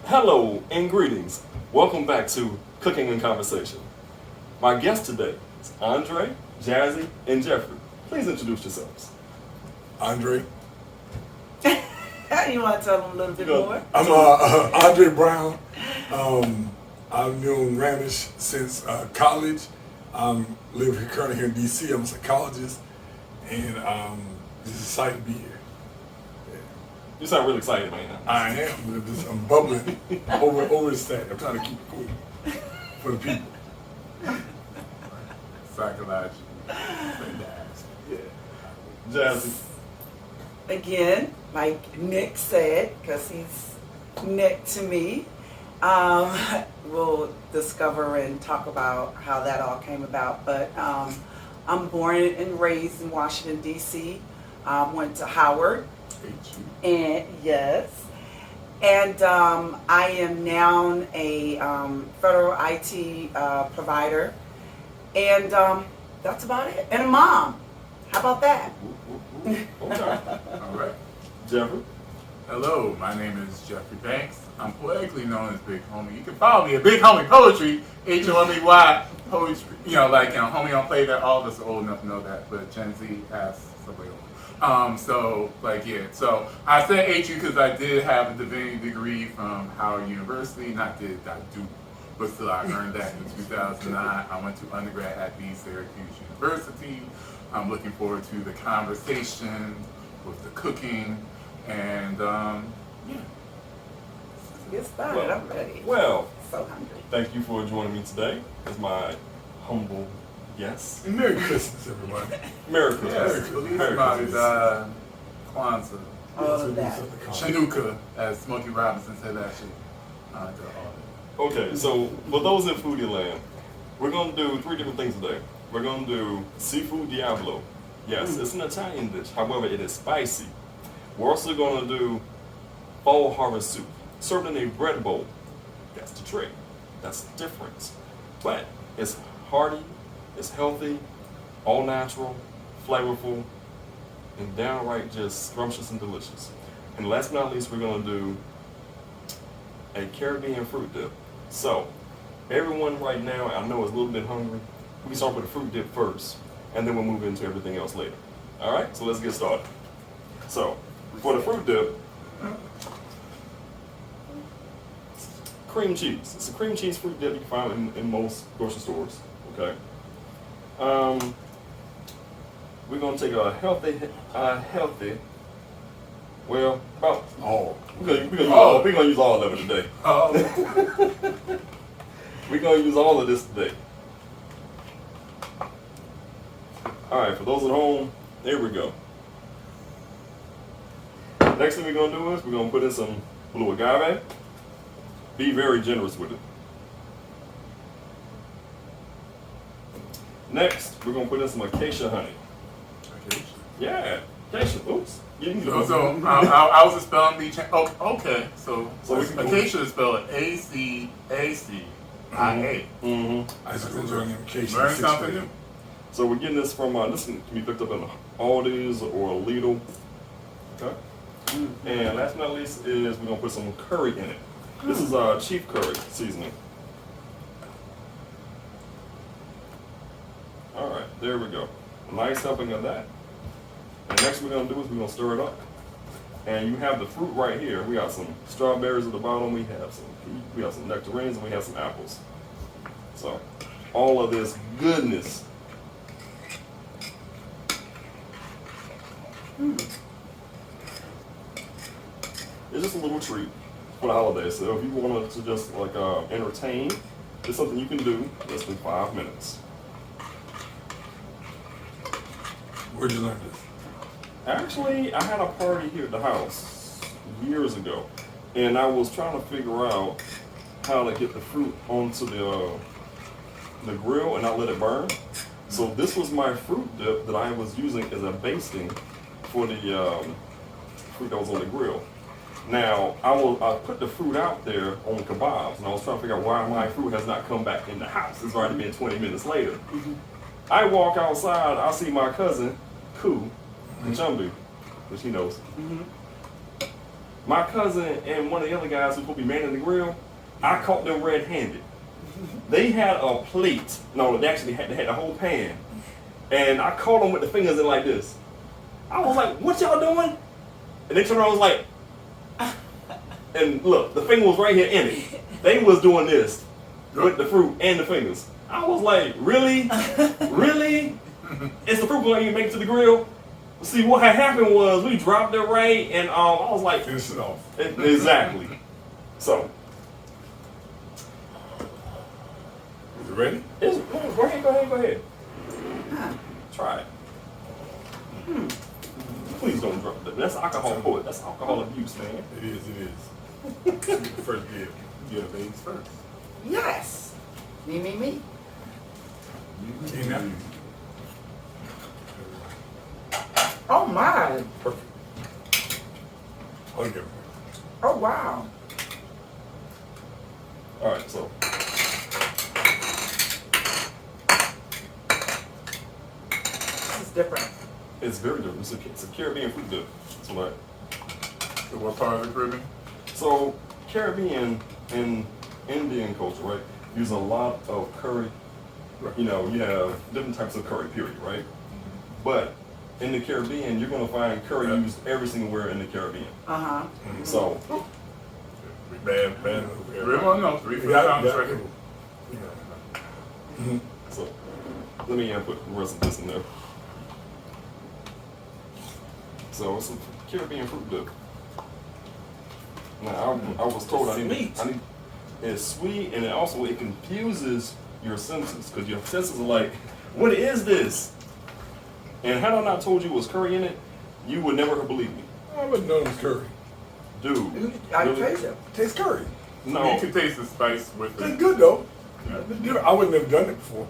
Hello and greetings. Welcome back to Cooking and Conversation. My guest today is Andre, Jazzy, and Jeffrey. Please introduce yourselves. Andre. You want to tell them a little bit more? I'm Andre Brown. I've known Ramish since college. Live here currently here in DC. I'm a psychologist, and just excited to be here. You sound really excited right now. I am. I'm bubbling over the stack. I'm trying to keep it cool for the people. Psychology. Yeah. Jazzy. Again, like Nick said, because he's Nick to me, we'll discover and talk about how that all came about. But I'm born and raised in Washington, D.C. Went to Howard. And yes, and I am now a federal IT provider, and that's about it. And a mom. How about that? Okay. All right. Jeffrey. Hello, my name is Jeffrey Banks. I'm poetically known as Big Homie. You can follow me at Big Homie Poetry, HOMEY Poetry. Homie on Play That. All of us are old enough to know that, but Gen Z asks somebody else. So I said HU because I did have a divinity degree from Howard University. I do, but still I earned that in 2009. I went to undergrad at the Syracuse University. I'm looking forward to the conversation with the cooking and Get started. I'm ready. Well, So hungry. thank you for joining me today as my humble guest. And Merry Christmas, everybody. Merry Christmas. yes, believe Merry about it, Christmas. Kwanzaa, All of that. Chinooka, as Smokey Robinson said that shit. All that. Okay, so for those in Foodie Land, we're going to do 3 different things today. We're going to do Seafood Diablo. Yes, it's an Italian dish. However, it is spicy. We're also going to do fall harvest soup, served in a bread bowl. That's the trick. That's different. But it's hearty, it's healthy, all natural, flavorful, and downright just scrumptious and delicious. And last but not least, we're going to do a Caribbean fruit dip. So, everyone right now, I know is a little bit hungry. We can start with the fruit dip first, and then we'll move into everything else later. All right, so let's get started. So, for the fruit dip, cream cheese. It's a cream cheese fruit dip you can find in most grocery stores. Okay. We're gonna take a healthy. Well, about we're gonna use all of it today. We're gonna use all of this today. All right, for those at home, there we go. Next thing we're gonna do is we're gonna put in some blue agave. Be very generous with it. Next, we're gonna put in some acacia honey. Yeah, acacia. Oops. You can go. So I was spelling the okay. So So we can acacia is spelled ACACIA. I just been learning acacia. Learn something new. So we're getting this from this can be picked up in Aldi's or Lidl. Okay. And last but not least is we're gonna put some curry in it. This is chief curry seasoning. All right, there we go. A nice helping of that. And next we're gonna do is we're gonna stir it up. And you have the fruit right here. We got some strawberries at the bottom. We have some nectarines, and we have some apples. So all of this goodness. It's just a little treat for the holidays. So if you wanted to just like entertain, it's something you can do in less than 5 minutes. Where'd you learn this? Actually, I had a party here at the house years ago, and I was trying to figure out how to get the fruit onto the grill and not let it burn. So this was my fruit dip that I was using as a basting for the fruit that was on the grill. Now, I put the fruit out there on kebabs, and I was trying to figure out why my fruit has not come back in the house. It's already been 20 minutes later. I walk outside, I see my cousin, Koo, and Chumby, which he knows. My cousin and one of the other guys who could be manning the grill, I caught them red-handed. They had a plate. No, they actually had the whole pan. And I caught them with the fingers in like this. I was like, what y'all doing? And they turned around and was like, and look, the finger was right here in it. They was doing this with the fruit and the fingers. I was like, really? Really? Is the fruit going to even make it to the grill? See, what had happened was we dropped it right, and I was like, Finish it off. Exactly. So, Is it ready? go ahead. Huh. Try it. Please don't drop that. That's alcohol for it. That's alcohol abuse, man. It is. First give. Yeah, ladies first. Yes. Me. Came out. Oh my. Perfect. Okay. Oh wow. All right, so This is different. it's very different. It's a Caribbean food dip. So like, So what part of the Caribbean? so Caribbean and Indian culture, right? Use a lot of curry. You know, you have different types of curry, period, right? But in the Caribbean, you're gonna find curry used every single where in the Caribbean. Uh-huh. So Bad. 3 for Yeah, the record. So let me put the rest of this in there. So it's a Caribbean fruit dip. Now I was told I need it's sweet, and it confuses your senses because your senses are like, what is this? And had I not told you it was curry in it, you would never have believed me. I wouldn't know it's curry. Dude. I really? taste it. Tastes curry. No. You can taste the spice with Tastes it. good though. Yeah. I wouldn't have done it before.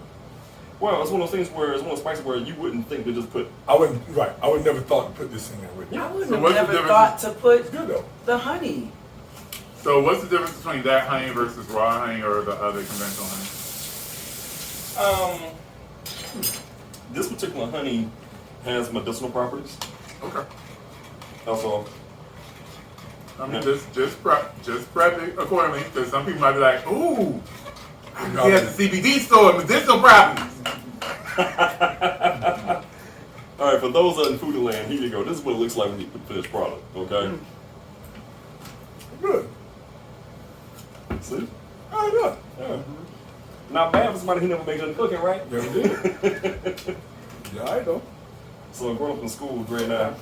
Well, it's one of those things where it's one of those spices where you wouldn't think to just put. I would never thought to put this in there with you. I wouldn't So have what's the never difference? thought to put It's good though. the honey. So what's the difference between that honey versus raw honey or the other conventional honey? This particular honey has medicinal properties. Okay. That's all. I mean, just prep it accordingly, because some people might be like, ooh, I can get at the CBD store medicinal properties. All right, for those in Foodie Land, here you go. This is what it looks like when you put finished product. Okay. Good. See? Oh, good. Yeah. Not bad for somebody who never made any cooking, right? Never did. Yeah, I know. So growing up in school, Dre and I,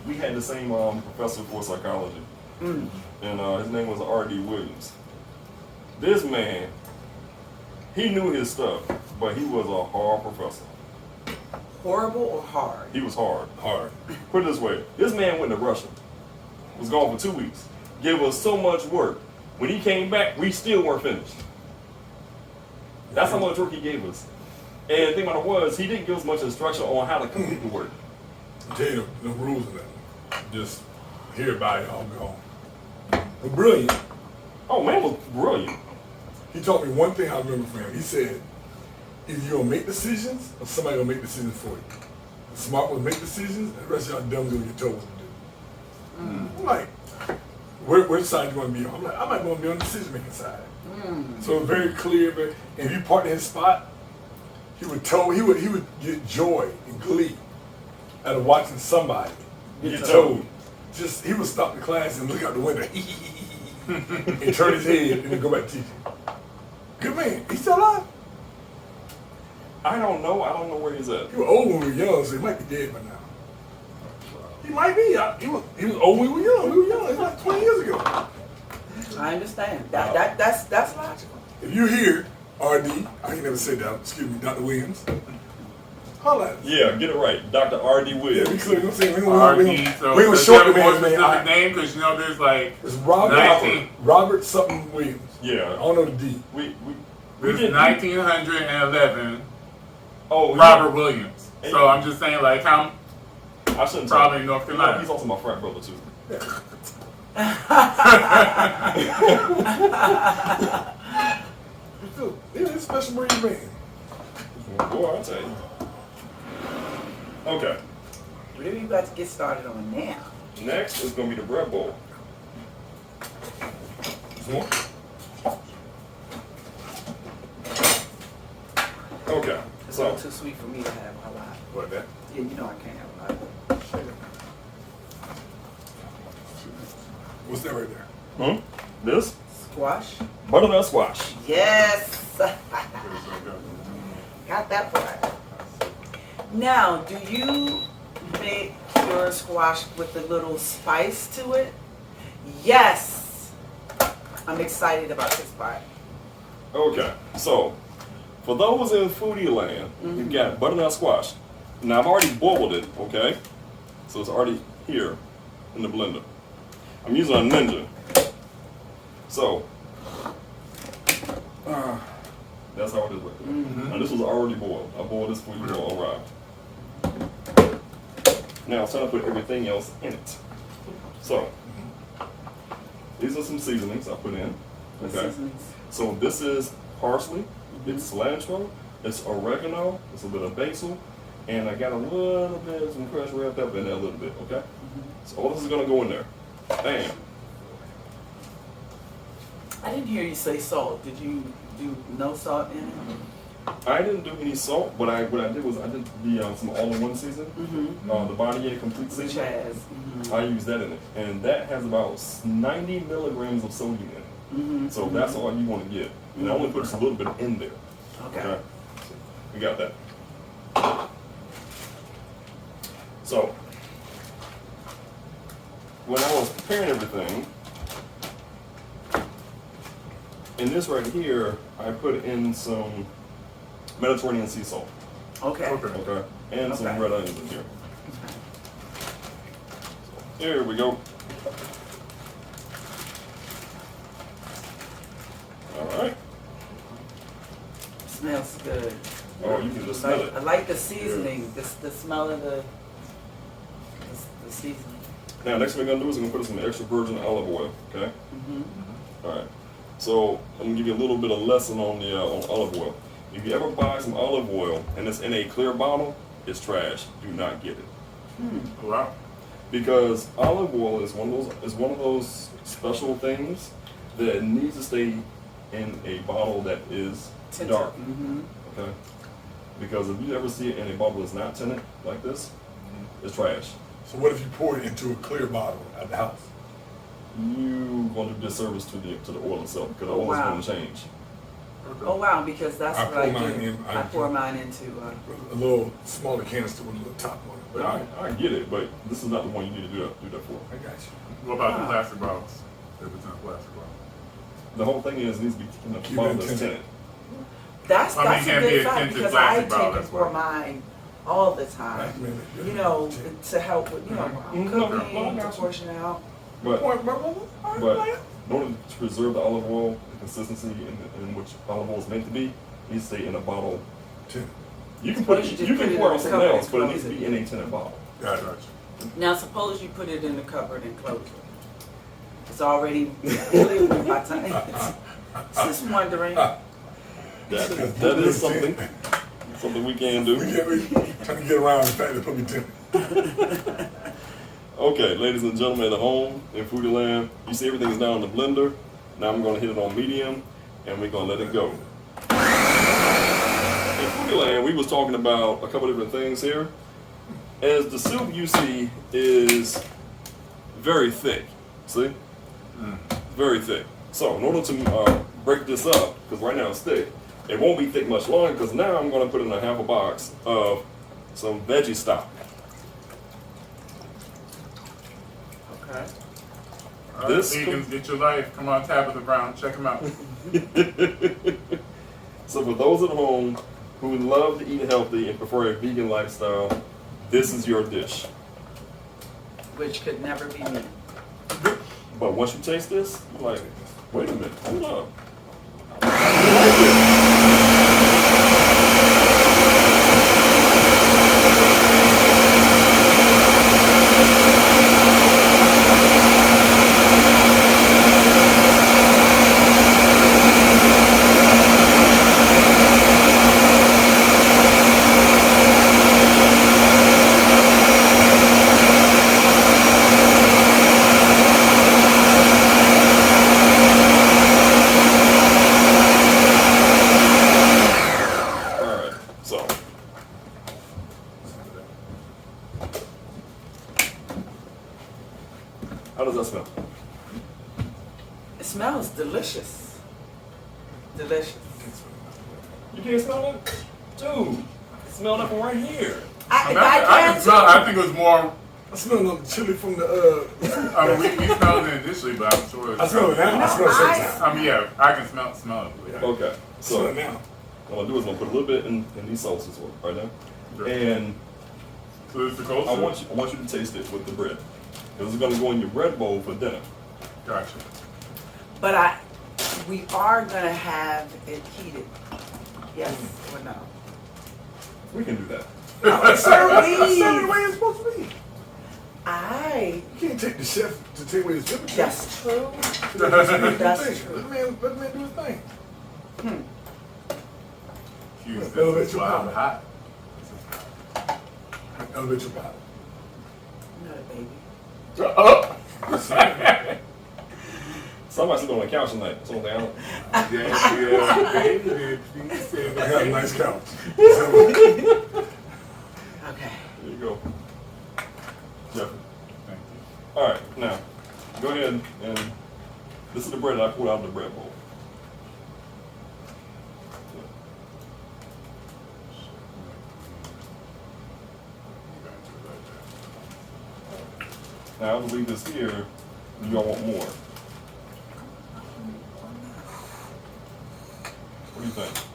we had the same professor for psychology, and his name was R.D. Williams. This man, he knew his stuff, but he was a hard professor. Horrible or hard? He was hard. Hard. Put it this way, this man went to Russia, was gone for 2 weeks, gave us so much work. When he came back, we still weren't finished. That's how much work he gave us. And the thing about it was, he didn't give us much instruction on how to complete the work. I tell you, no rules of that. Just hear about it, all gone. But brilliant. Oh, man was brilliant. He taught me one thing I remember from him. He said, either you're gonna make decisions or somebody gonna make decisions for you. The smart ones make decisions, and the rest of y'all dumb do what you're told to do. I'm like, which side you wanna be on? I'm like, I might wanna be on the decision making side. So it's very clear, but if you partner his spot, he would get joy and glee out of watching somebody get told. Just he would stop the class and look out the window and turn his head and then go back to teaching. Good man. He's still alive? I don't know where he's at. He was old when we were young, so he might be dead by now. He might be. He was old when we were young. We were young. It's like 20 years ago. I understand. That's logical. If you hear RD, I ain't never said that. Excuse me, Dr. Williams. Holla at us. Yeah, get it right. Dr. R.D. Yeah, Williams. we clear. I'm saying we RD, so ain't does short he the have a more man's specific name. name? Because you know there's like It's 19. Robert something Williams. I Yeah. don't know the D. We there's did 1911 Oh, Robert Williams. So I'm just saying like how I shouldn't probably tell. North You know, Carolina. he's also my frat brother too. Yeah, it's special breed man. Boy, I'll tell you. Okay. Really about to get started on now. Next is gonna be the bread bowl. More? Okay, It's so too sweet for me to have a lot. What that? Yeah, you know I can't have a lot. What's that right there? this Squash? butternut squash. Yes! Got that part. Now, do you make your squash with a little spice to it? Yes! I'm excited about this part. Okay, so for those in foodie land, you've got butternut squash. Now I've already boiled it, okay? So it's already here in the blender. I'm using a Ninja. So that's how it is right there. Now this was already boiled. I boiled this for you all right. Now it's time to put everything else in it. So these are some seasonings I put in. Okay. Seasonings. So this is parsley, it's cilantro, it's oregano, it's a bit of basil, and I got a little bit of some crushed red pepper in there a little bit, okay? So all this is gonna go in there. Bam. I didn't hear you say salt. Did you do no salt in it? I didn't do any salt, but what I did was I did the some all-in-one season, the Bonnier Complete Which season. has. I used that in it, and that has about 90 milligrams of sodium in it. So that's all you want to get. And I only put just a little bit in there. Okay. So we got that. So when I was preparing everything, in this right here, I put in some Mediterranean sea salt. Okay. Okay. And some Okay. red onions in here. Here we go. All right. Smells good. Oh, you can just smell it. I like the seasoning. The smell of the seasoning. Now, next thing we're gonna do is we're gonna put some extra virgin olive oil. Okay. All right. So I'm gonna give you a little bit of lesson on the on olive oil. If you ever buy some olive oil and it's in a clear bottle, it's trash. Do not get it. Wow. Because olive oil is one of those special things that needs to stay in a bottle that is Tinted. dark. Okay. Because if you ever see it in a bottle that's not tinted like this, it's trash. So what if you pour it into a clear bottle at the house? You going to do disservice to the oil itself because the Oh, oil wow. is going to change. Oh wow, because that's I what pour I mine do. in- I pour mine into. A little smaller canister with a little top on it. But I get it, but this is not the one you need to do that for. I got you. What about the Ah. plastic bottles? If it's in a plastic bottle. The whole thing is it needs to be in a Keep bottle it that's tinted. tinted. That's I mean, a it can't be good a thought tinted because I plastic bottle, tend to that's pour why. mine all the time. You know, to help with I'm cooking, to portion out. But Point, in order to preserve the olive oil, the consistency in which olive oil is meant to be, it needs to stay in a bottle. Tinted. You can put Suppose you you just put can it pour in on a something cup else, and but it close needs to it. be in a tinted bottle. Got it. Now suppose you put it in the cupboard and close it. It's already clear by the time. Just wondering. That is something we can do. We trying to get around the fact that put me tinted. Okay, ladies and gentlemen at home in Foodie Land, you see everything is down in the blender. Now I'm going to hit it on medium, and we're going to let it go. In Foodie Land, we was talking about a couple different things here. As the soup you see is very thick. See? Very thick. So in order to break this up, because right now it's thick, it won't be thick much longer because now I'm going to put in a half a box of some veggie stock. Okay. All right, This vegans, get your life. Come on, Tabitha Brown. Check them out. So for those at home who love to eat healthy and prefer a vegan lifestyle, this is your dish. Which could never be me. But once you taste this, you're like, wait a minute, hold up. How does that smell? It smells delicious. Delicious. You can't smell that? Dude, smell that from right here. I can smell. I think it was more. I smell the chili from the. I mean, we smelled it initially, but I'm sure. I smell it now. I smell it sometimes. I mean, yeah, I can smell it. Yeah. Okay, I smell so it now. what I'll do is I'm gonna put a little bit in these sauces right now, and So this is the cold I want you to taste it with the bread. This is gonna go in your bread bowl for dinner. Gotcha. But we are gonna have it heated. Yes or no? We can do that. That's the way it's supposed to be. I. You can't take the chef to take away his temperature. That's true. That's That's true. true. Let the man do his thing. Houston, Elevate it's your wild palate. hot. Elevate your palate. Not a baby. Somebody sit on the couch tonight. So down. Yeah, baby. I got a nice couch. Okay. There you go. Jeffrey. Thank you. All right, now go ahead and this is the bread that I pulled out of the bread bowl. Now I will leave this here. You don't want more. What do you think?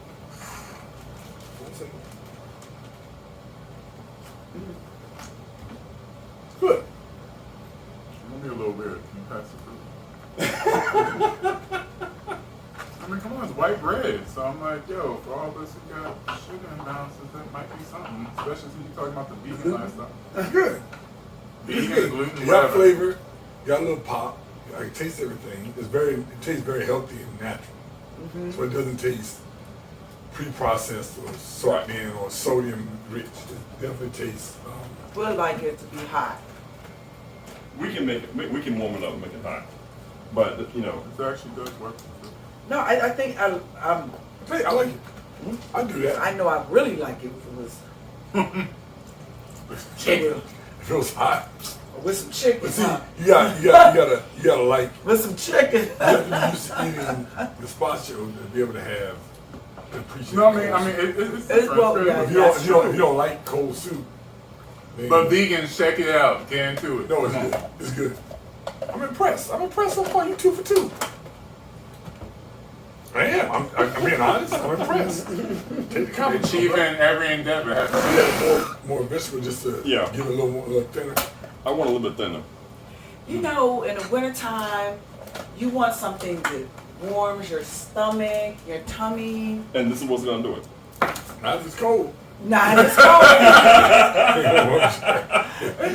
Good. It's gonna be a little weird. Can you pass the fruit? I mean, come on, it's white bread. So I'm like, yo, for all of us who got sugar imbalances, that might be something. Especially since you talking about the vegan lifestyle. It's good. It's Vegan, good. gluten, You got whatever. flavor. You got a little pop. I can taste everything. It tastes very healthy and natural. So it doesn't taste pre-processed or salt in or sodium rich. It definitely tastes. Would like it to be hot. We can make it. We can warm it up and make it hot. But you know, It actually does work. No, I think I like it. I do that. I know I really like it if it was Chicken. If it was hot. with some chicken. But see, Huh? you gotta like. With some chicken. You have to be used to eating the spot show to be able to have the appreciation. No, I mean, it's It's different. well, It's yeah, very If different. you don't like cold soup, then But vegans, check it out. Get into it. no, it's Come on. good. It's good. I'm impressed so far. You 2 for 2. I am. I'm being honest. I'm impressed. Take the compliment. Achieving every endeavor has to be. Yeah, more visceral, just to Yeah. give it a little thinner. I want a little bit thinner. You know, in the wintertime, you want something that warms your stomach, your tummy. And this is what's gonna do it. Not if it's cold. Not if it's cold.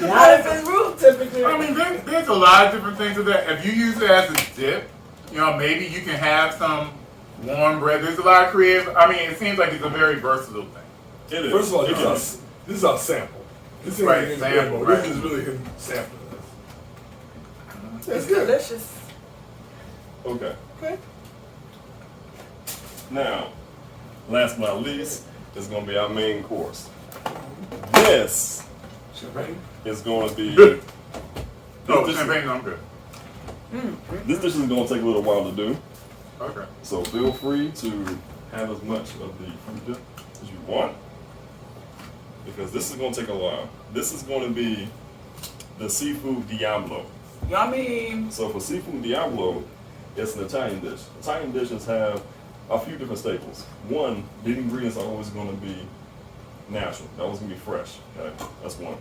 Not if it's room temperature. I mean, there's a lot of different things to that. If you use it as a dip, you know, maybe you can have some warm bread. There's a lot of creative. I mean, it seems like it's a very versatile thing. It is. First of all, It this is our sample. This isn't Right, his sample, demo. right. This is really him sampling us. It's That's good. delicious. Okay. Okay. Now, last but not least, is going to be our main course. This Champagne? is going to be. Oh, this, champagne, I'm good. this dish is going to take a little while to do, Okay. so feel free to have as much of the fruit dip as you want, because this is going to take a while. This is going to be the Seafood Diablo. Yummy. So for Seafood Diablo, it's an Italian dish. Italian dishes have a few different staples. One, the ingredients are always going to be natural. They're always going to be fresh. Okay? That's one.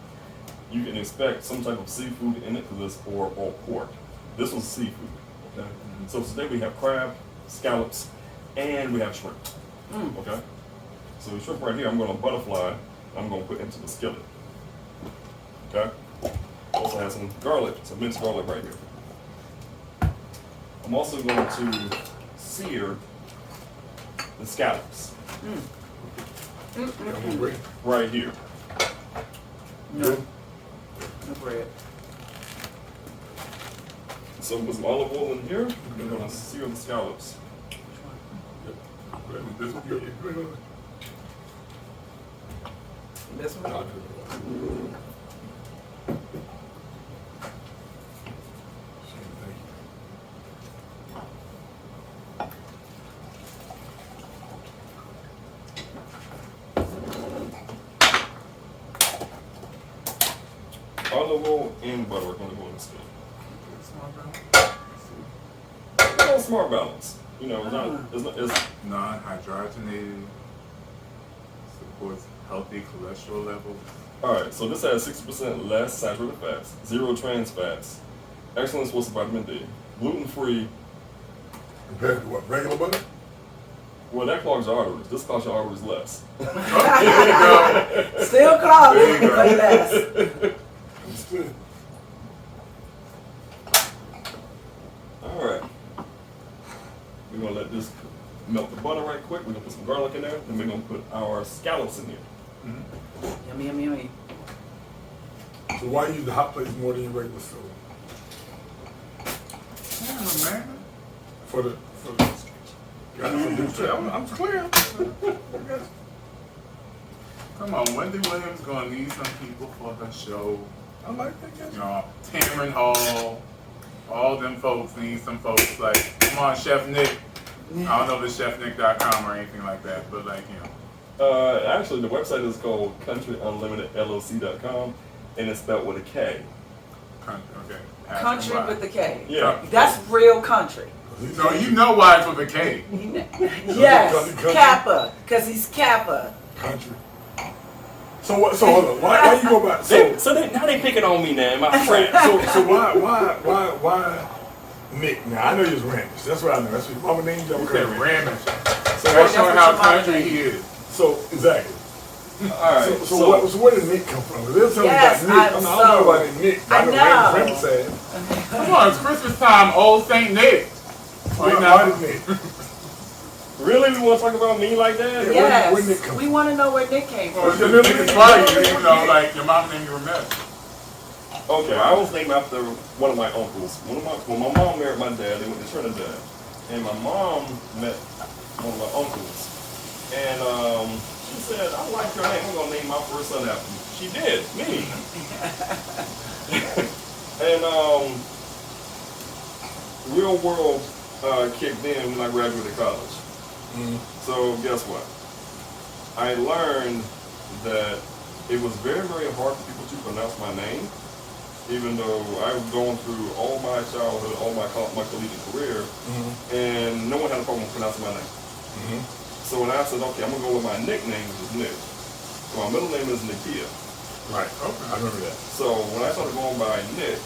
You can expect some type of seafood in it because it's or pork. This was seafood. Okay? So today we have crab, scallops, and we have shrimp. Okay? So the shrimp right here, I'm going to butterfly. I'm going to put into the skillet. Okay? Also have some garlic, some minced garlic right here. I'm also going to sear the scallops right here. No. No bread. So with some olive oil in here, we're going to sear the scallops. This will be it. This one. olive oil and butter are going to go in the skin. Smart balance. You know, it's non-hydrogenated, supports healthy cholesterol levels. all right. So this has 60% less saturated fats, 0 trans fats, excellent source of vitamin D, gluten-free. Compared to what? Regular butter? Well, that clogs your arteries. This clogs your arteries less. Oh, there you go. Still clogged, There you go. but less. Understood. All right. We're gonna let this melt the butter right quick. We're gonna put some garlic in there, and we're gonna put our scallops in here. Yummy, yummy, yummy. So why use the hot plates more than your regular stove? Yeah, man. For the I'm clear. Come on, Wendy Williams gonna need some people for her show. I like that. You know, Tamron Hall, all them folks need some folks like, come on, Chef Nick. I don't know if it's chefnick.com or anything like that, but like, you know. Actually, the website is called countryunlimitedloc.com, and it's spelled with a K. Okay. Country with the K. Yeah. That's real country. No, you know why it's with a K. Yes, Kappa, because he's Kappa. Country. So what? So hold on. Why you go back? So Now they picking on me now, my friend. so why Nick? Now I know you're Ramish. That's what I know. That's what mama named you. You said Ramish. So That's showing how what your mama country named he is. So exactly. All right. So where did Nick come from? They'll tell Yes, me about Nick. I don't know about Nick. I know. Ramish said. Come on, it's Christmas time, old Saint Nick. Why did Nick? Really, we want to talk about me like that? Yes, where Nick come we want to know where Nick came Well, from. it's just Nick is funny, you know, like your mom named you Ramesh. Okay, I was named after one of my uncles. When my mom married my dad, they went to Trinidad, and my mom met one of my uncles, and she said, "I like your name. I'm gonna name my first son after you." She did, me. And real world kicked in when I graduated college. So guess what? I learned that it was very, very hard for people to pronounce my name, even though I was going through all my childhood, all my collegiate career, and no one had a problem pronouncing my name. So when I said, okay, I'm gonna go with my nickname, which is Nick. So my middle name is Nikia. Right. Okay. I remember that. So when I started going by Nick,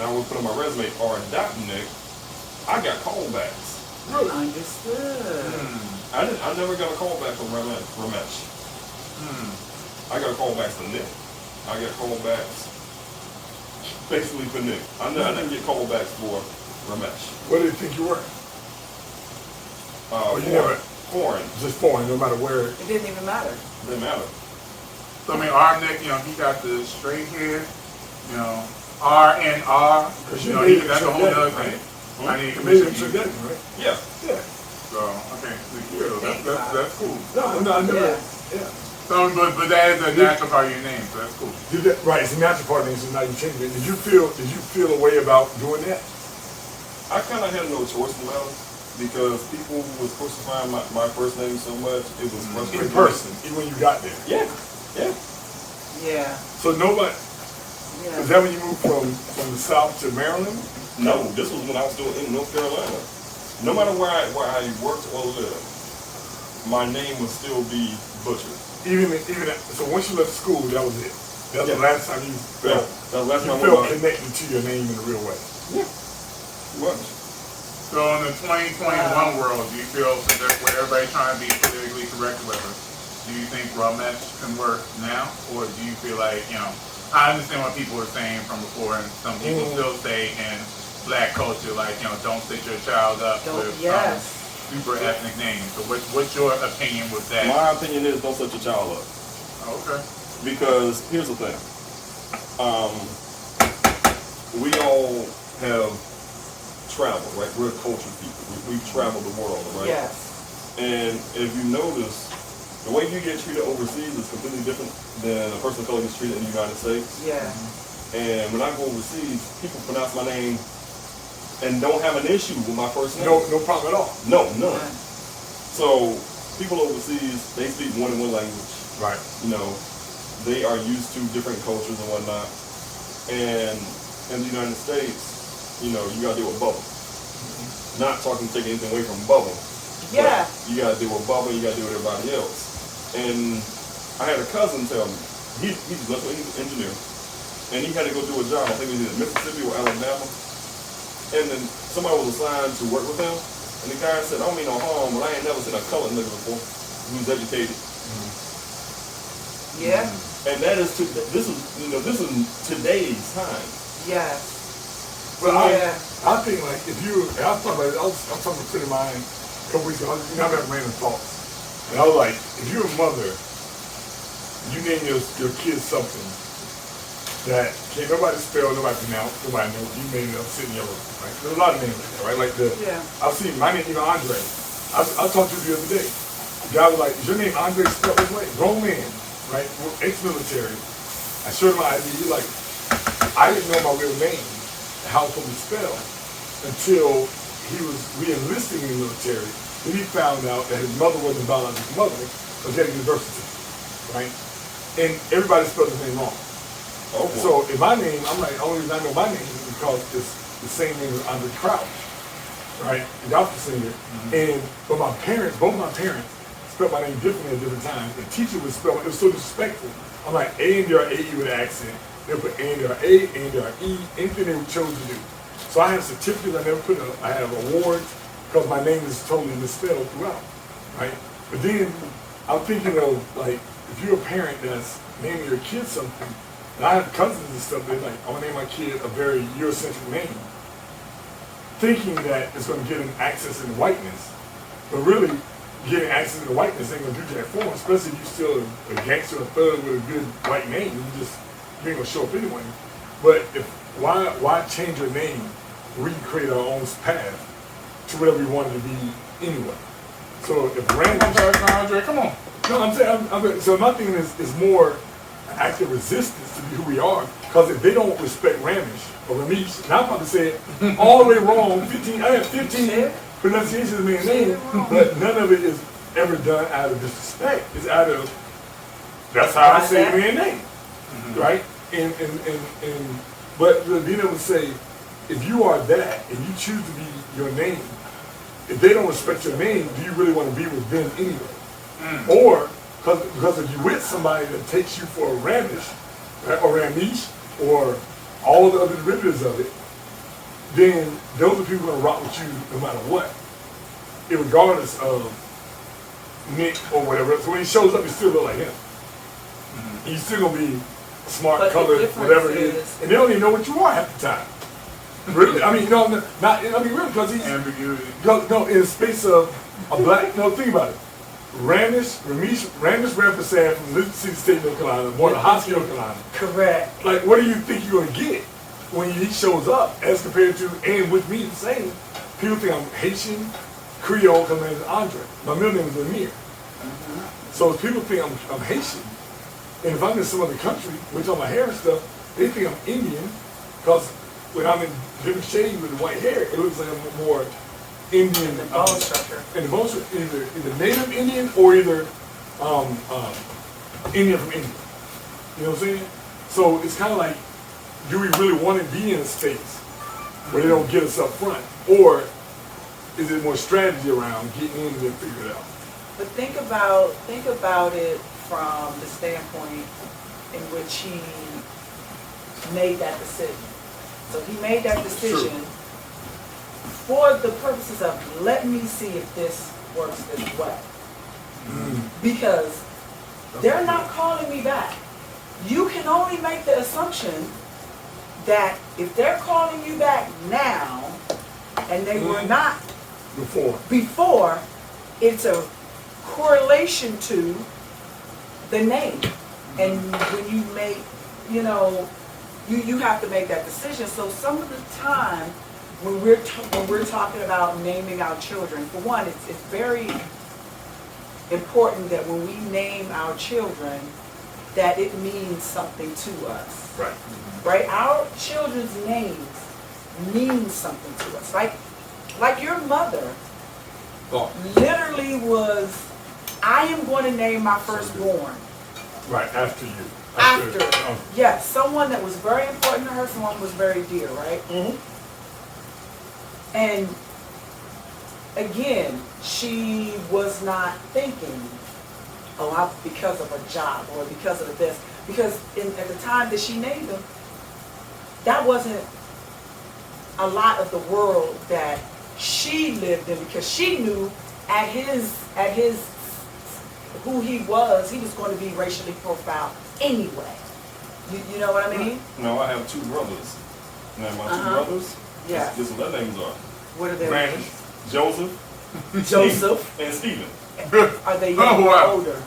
and I would put on my resume R.Nick, I got callbacks. Really? Understood. I never got a callback from Ramesh. I got callbacks for Nick. I got callbacks basically for Nick. I didn't get callbacks for Ramesh. What did you think you were? You never. Foreign. Just foreign, no matter where. It didn't even matter. Didn't matter. So I mean, our Nick, you know, he got the straight hair, you know, R&R, you know, that's a whole other thing. I need to Maybe commission it's you. that, right? Yeah. Yeah. So, okay, that's cool. No, I never. Yeah. Yeah. So, but that is a natural part of your name, so that's cool. Right, it's a natural part of it, so now you change it. Did you feel a way about doing that? I kind of had no choice in that because people was crucifying my first name so much, it was frustrating. In person, even when you got there. Yeah. Yeah. Yeah. So nobody. Yeah. Is that when you moved from the South to Maryland? No, this was when I was still in North Carolina. No matter where I worked or lived, my name would still be butchered. Even so, once you left school, that was it. That was the last time you felt. That was the last time I felt went connected to your name in a real way. Yeah. Much. So in the 2021 world, do you feel that where everybody's trying to be politically correct or whatever, do you think Ramesh can work now? Or do you feel like, you know, I understand what people were saying from before, and some people still say in black culture, like, you know, don't set your child up with super ethnic names. So what's your opinion with that? My opinion is don't set your child up. Okay. Because here's the thing. We all have traveled, right? We're cultured people. We've traveled the world, right? Yes. And if you notice, the way you get treated overseas is completely different than a person of color gets treated in the United States. Yeah. And when I go overseas, people pronounce my name and don't have an issue with my first name. No problem at all. No, none. So people overseas, they speak more than one language. Right. You know, they are used to different cultures and whatnot. And in the United States, you know, you gotta deal with Bubba. Not talking taking anything away from Bubba. Yeah. You gotta deal with Bubba, you gotta deal with everybody else. And I had a cousin tell me, he's an engineer, and he had to go do a job, I think it was in Mississippi or Alabama. And then somebody was assigned to work with him, and the guy said, I don't mean no harm, but I ain't never seen a colored nigga before who's educated. Yeah. And that is this is today's time. Yes. But Yeah. I think like if you, and I was talking about it, I was talking to a friend of mine a couple weeks ago. You know, I've had random thoughts, and I was like, if you're a mother, you name your kid something that can't nobody spell, nobody pronounce, nobody knows. You made it up sitting in your room, right? There's a lot of names like that, right? Like I've seen my name, even Andre. I talked to you the other day. The guy was like, "Is your name Andre spelled this way?" Grown man, right? Ex-military. I showed him my ID. He's like, I didn't know my real name, how it's supposed to be spelled, until he was re-enlisting in the military. Then he found out that his mother wasn't biological mother, but he had a university, right? And everybody spelled his name wrong. Oh, boy. So in my name, I'm like, the only reason I know my name is because it's the same name as Andre Crouch, right? The gospel singer. And but my parents, both my parents, spelled my name differently at different times. The teacher would spell it was so disrespectful. I'm like A-N-D-R-A-E with an accent. They put A-N-D-R-A, A-N-D-R-E, anything they chose to do. So I have certificates I never put up. I have awards because my name is totally misspelled throughout, right? But then I'm thinking of like, if you're a parent that's naming your kid something, and I have cousins and stuff, they're like, I want to name my kid a very Eurocentric name, thinking that it's going to get them access into whiteness. But really, getting access into whiteness ain't going to do that for them, especially if you're still a gangster or thug with a good white name. You ain't going to show up anyway. But why change your name? We can create our own path to whatever we want it to be anyway. So if Andre, come on. no, I'm saying, so my thing is more an act of resistance to be who we are. Because if they don't respect Ramesh or Ramesh, and I'm about to say it all the way wrong, I have 15 pronunciations of my name, but none of it is ever done out of disrespect. It's out of, that's how I say my name, right? But being able to say, if you are that and you choose to be your name, if they don't respect your name, do you really want to be with them anyway? Or because if you're with somebody that takes you for a Ramesh, right, or Ramesh, or all the other derivatives of it, then those are people going to rock with you no matter what, regardless of Nick or whatever. So when he shows up, he still look like him. He's still going to be smart, But colored, whatever it is. And they don't even know what you are half the time. Really? I mean, no, not, I mean, really, because he's... Ambiguity. No, in the space of a black... No, think about it. Ramesh Rampersad from Little City State, North Carolina, born in Hoskin, North Carolina. Correct. Like, what do you think you're going to get when he shows up as compared to, and with me the same, people think I'm Haitian, Creole, because my name is Andre. My middle name is Lemire. So if people think I'm Haitian, and if I'm in some other country, which on my hair and stuff, they think I'm Indian, because when I'm in different shades with white hair, it looks like I'm more Indian. The bone structure. And the bone structure, either native Indian or either Indian from India. You know what I'm saying? So it's kind of like, do we really want to be in a space where they don't get us up front? Or is it more strategy around getting in and then figure it out? But think about it from the standpoint in which he made that decision. So he made that decision for the purposes of, let me see if this works this way. Because they're not calling me back. You can only make the assumption that if they're calling you back now, and they were not before, it's a correlation to the name. And when you make, you have to make that decision. So some of the time when we're talking about naming our children, for one, it's very important that when we name our children, that it means something to us. Right. Right? Our children's names mean something to us. Like your mother literally was, I am going to name my firstborn. Right, after you. After. Oh. Yes, someone that was very important to her, someone was very dear, right? Mm-hmm. And again, she was not thinking, because of a job or because of this. Because at the time that she named him, that wasn't a lot of the world that she lived in, because she knew at his who he was going to be racially profiled anyway. You know what I mean? No, I have two brothers. Now my two brothers, Yeah. guess what their names are? What are their Brandon. names? Joseph Joseph. and Stephen. Are they younger or older?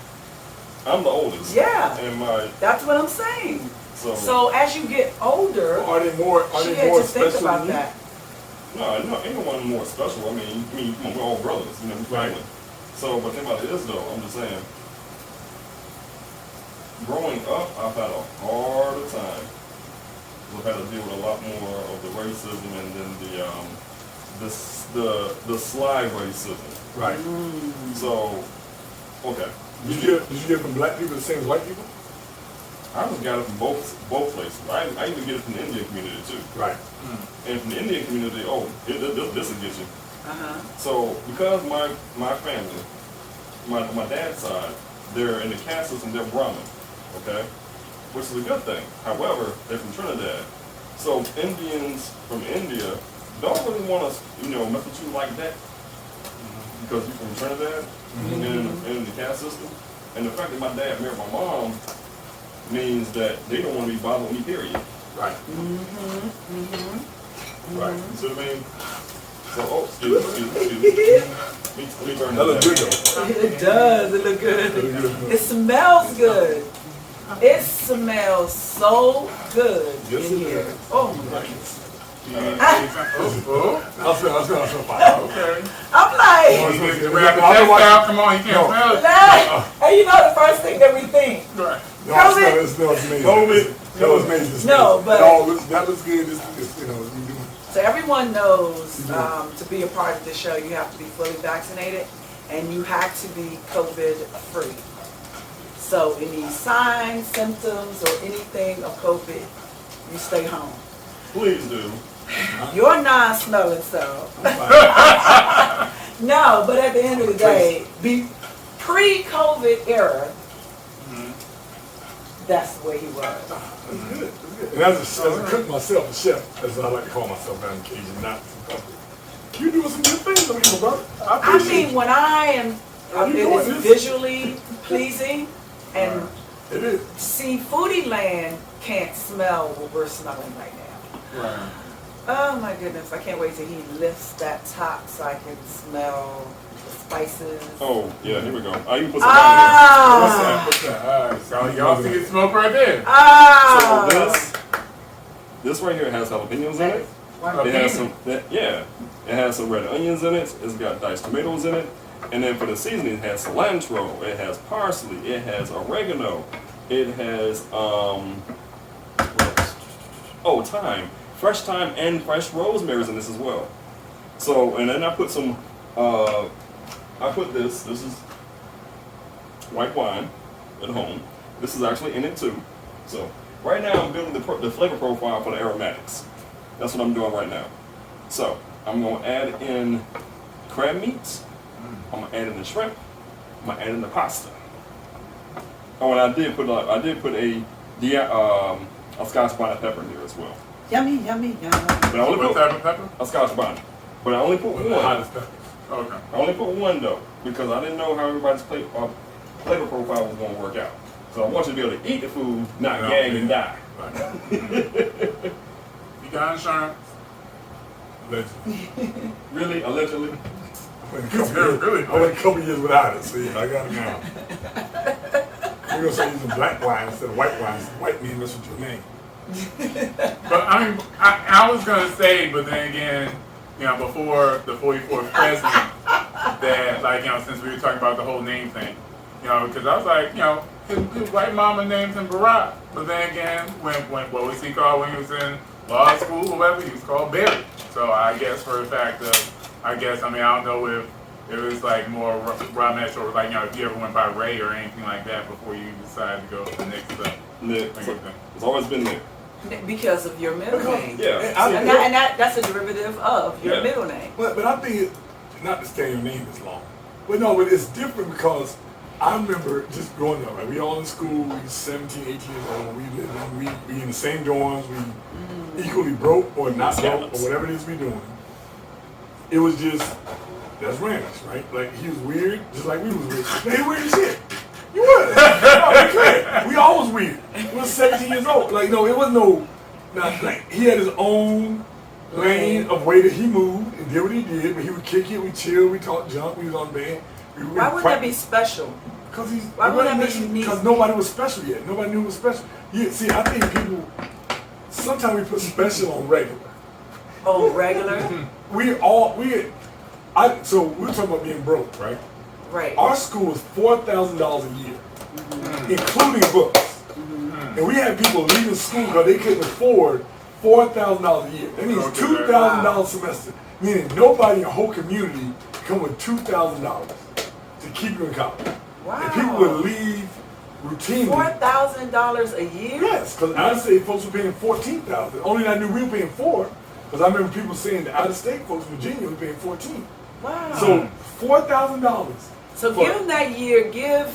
I'm the oldest. Yeah. And my That's what I'm saying. so So as you get older, Are they more she had to think special about than you? that. no, ain't no one more special. I mean, we're all brothers, you know, we're Right. family. So, but the thing about it is, though, I'm just saying, growing up, I've had a harder time. I've had to deal with a lot more of the racism and then the sly racism. Right. So, okay, Did you get it from black people the same as white people? I just got it from both places. I even get it from the Indian community too. Right. And from the Indian community, this will get you. Uh-huh. So because my family, my dad's side, they're in the caste system, they're Brahmin, okay, which is a good thing. However, they're from Trinidad, so Indians from India don't really want to, mess with you like that because you're from Trinidad in the caste system, and the fact that my dad married my mom means that they don't want to be bothered with me. Period. Right. Right. You see what I mean? So, excuse me. Let me turn That looks good this though. It does. It look good. It smells good. It smells so good Yes, in it here. does. Oh my goodness. I'll smell fire. Okay. I'm like, You get the rapid test out. Come on, you can't smell it. nah. And you know the first thing that we think. Right. No, it smells amazing. It smells amazing. No, but- that looks good. You do. So everyone knows to be a part of the show, you have to be fully vaccinated and you have to be COVID free. So any signs, symptoms, or anything of COVID, you stay home. Please do. You're non-smelling, so. No, but at the end of the day, pre-COVID era, that's the way he was. It's good. And as a cook myself, a chef, as I like to call myself on occasion, not too public. You doing some good things, I mean, brother. I mean, when I am, it is visually pleasing, and It is. see, Foodie Land can't smell what we're smelling right now. Right. Oh my goodness, I can't wait till he lifts that top so I can smell the spices. Oh, yeah, here we go. I even put some Ah! What's that? All right, so y'all see the smoke right there. down Ah! there. So this right here has jalapenos in it. It has some, it has some red onions in it. It's got diced tomatoes in it. And then for the seasoning, it has cilantro. It has parsley. It has oregano. It has, thyme. Fresh thyme and fresh rosemary in this as well. So, and then I put some, this is white wine at home. This is actually in it too. So, right now I'm building the flavor profile for the aromatics. That's what I'm doing right now. So, I'm going to add in crab meats. I'm going to add in the shrimp. I'm going to add in the pasta. Oh, and I did put a Scotch bonnet pepper in here as well. Yummy, yummy, yummy. But I only What put type of pepper? a Scotch bonnet. But I only put One of the one. hottest peppers. Okay. I only put one though, because I didn't know how everybody's flavor profile was going to work out. So I want you to be able to eat the food, not No, gag yeah. and die. Right. You got insurance? Legend. Really? Allegedly? I went a couple years without it. See, I got it now. We're going to start using black wine instead of white wine. White means mess with your name. But I mean, I was gonna say, but then again, before the 44th president, that since we were talking about the whole name thing, because I was like, his white mama named him Barack, but then again, when what was he called when he was in law school or whatever, he was called Barry. So I guess for the fact of, I don't know if it was more Ramesh or if you ever went by Ray or anything like that before you decided to go to the next step. Nick. It's always been Nick. Because of your middle name. Yeah. And that's a derivative of your Yeah. middle name. But I think not to stay your name as long. But no, but it's different because I remember just growing up, right? We all in school, we 17, 18 years old, we lived we in the same dorms, we equally broke or not broke or whatever it is we doing. It was just, that's Ramish, right? Like he was weird, just like we was weird. They weird as shit. You was. No, we couldn't. We all was weird. We was 17 years old. Like, no, it wasn't like, he had his own lane of way that he moved and did what he did, but he would kick it, we chill, we talk junk, we was on band. Why would that be special? Because Why would that be unique? Because nobody was special yet. Nobody knew it was special. Yeah, see, I think people, sometimes we put special on regular. Oh, regular? So we were talking about being broke, right? Right. Our school was $4,000 a year, including books. And we had people leaving school because they couldn't afford $4,000 a year. That means $2,000 a semester, meaning nobody in the whole community come with $2,000 to keep you in college. Wow. And people would leave routinely. $4,000 a year? Yes, because out-of-state folks were paying $14,000. Only I knew we were paying $4,000, because I remember people saying the out-of-state folks in Virginia were paying $14,000. Wow. So $4,000. So give them that year, give